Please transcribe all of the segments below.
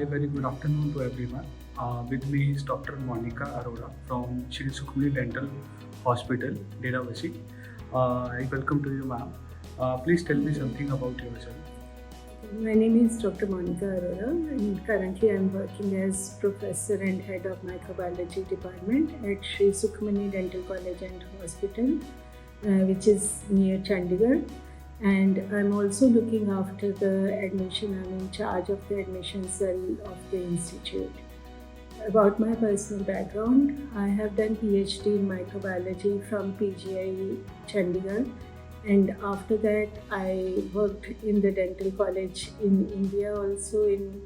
very good afternoon to everyone. With me is Dr. Monica Arora from Shri Sukhmani Dental Hospital, Dedavasi. I welcome to you, ma'am. Please tell me something about yourself. My name is Dr. Monica Arora, and currently I'm working as professor and head of microbiology department at Shri Sukhmani Dental College and Hospital, which is near Chandigarh. And I'm also looking after the admission. I'm in charge of the admission cell of the institute. About my personal background, I have done PhD in microbiology from PGI Chandigarh, and after that I worked in the dental college in India, also in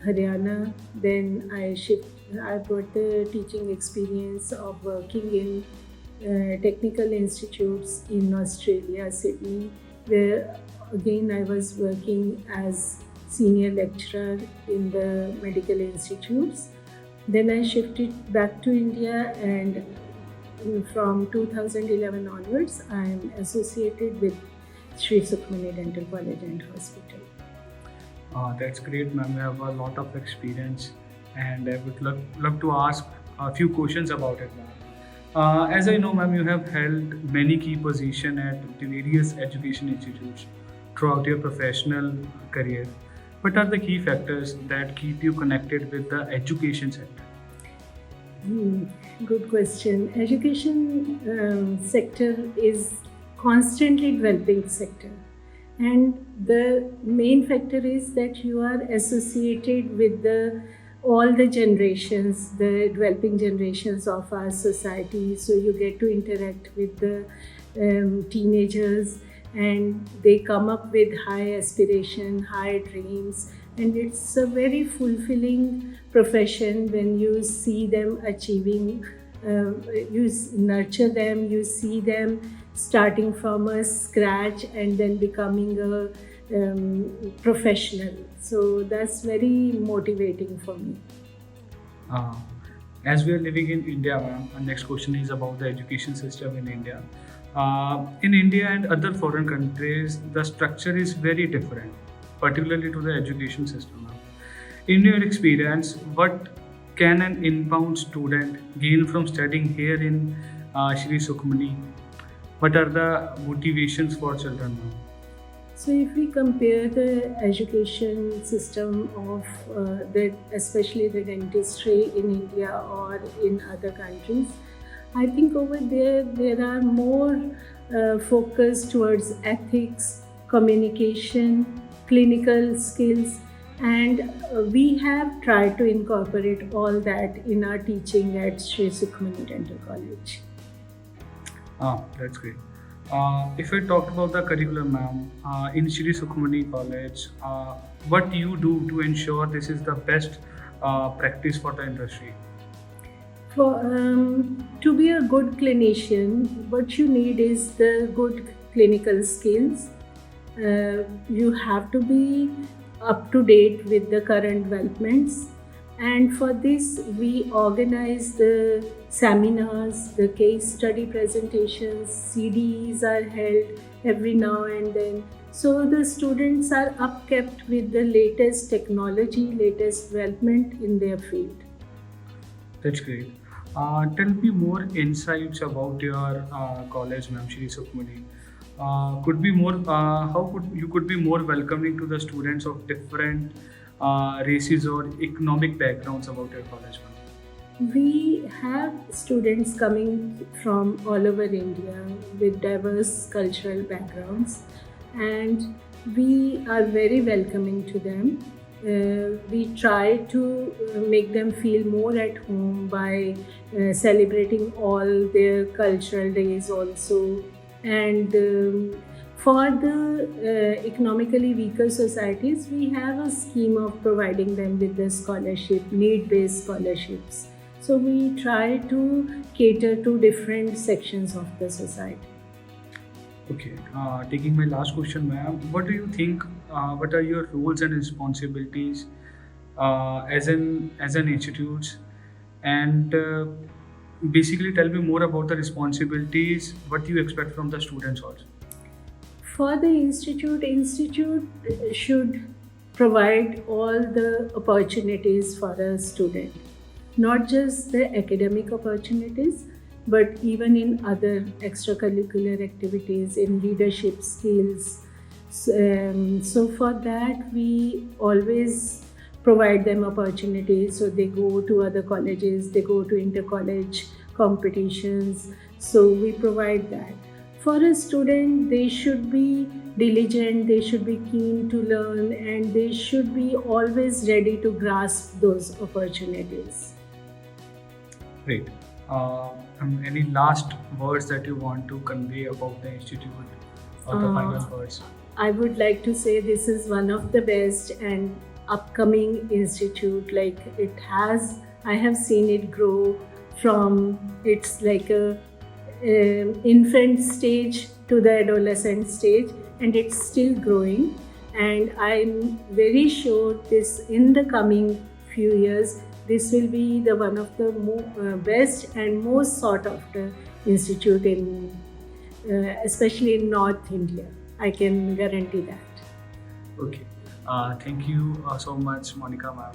Haryana. Then I got the teaching experience of working in technical institutes in Australia, Sydney, where again I was working as senior lecturer in the medical institutes. Then I shifted back to India, and from 2011 onwards I am associated with Shri Sukhmani Dental College and Hospital. That's great, ma'am. You have a lot of experience, and I would love to ask a few questions about it, ma'am. As I know, ma'am, you have held many key positions at the various education institutes throughout your professional career. What are the key factors that keep you connected with the education sector? Good question. Education sector is constantly developing sector, and the main factor is that you are associated with all the generations, the developing generations of our society. So you get to interact with the teenagers, and they come up with high aspiration, high dreams, and it's a very fulfilling profession when you see them achieving. You nurture them, you see them starting from a scratch and then becoming a professional. So that's very motivating for me. Uh, as we are living in India, ma'am, our next question is about the education system in India. In India and other foreign countries, the structure is very different, particularly to the education system, ma'am. In your experience, what can an inbound student gain from studying here in Shri Sukhmani? What are the motivations for children, ma'am? So if we compare the education system of especially the dentistry in India or in other countries, I think over there are more focus towards ethics, communication, clinical skills, and we have tried to incorporate all that in our teaching at Shri Sukhmani Dental College. That's great. If I talk about the curriculum, ma'am, in Shri Sukhmani College, what do you do to ensure this is the best practice for the industry? To be a good clinician, what you need is the good clinical skills. You have to be up to date with the current developments, and for this we organize the seminars, the case study presentations, CDs are held every now and then. So the students are upkept with the latest technology, latest development in their field. That's great. Tell me more insights about your college, ma'am, Shri Sukhmani. Could be more. How could be more welcoming to the students of different races or economic backgrounds about your college, ma'am? We have students coming from all over India with diverse cultural backgrounds, and we are very welcoming to them. We try to make them feel more at home by celebrating all their cultural days also. And for the economically weaker societies, we have a scheme of providing them with the scholarship, need-based scholarships. So we try to cater to different sections of the society. Okay. Taking my last question, ma'am, what do you think? What are your roles and responsibilities as an institute? And basically, tell me more about the responsibilities. What you expect from the students also. For the institute should provide all the opportunities for a student, not just the academic opportunities, but even in other extracurricular activities, in leadership skills. So for that, we always provide them opportunities. So they go to other colleges, they go to inter-college competitions. So we provide that. For a student, they should be diligent, they should be keen to learn, and they should be always ready to grasp those opportunities. Great. Any last words that you want to convey about the institute, or the final words? I would like to say this is one of the best and upcoming institute. Like I have seen it grow from it's like a infant stage to the adolescent stage, and it's still growing. And I'm very sure this in the coming few years, this will be the one of the best and most sought after institute in especially in North India. I can guarantee that. Okay. Thank you so much, Monica ma'am.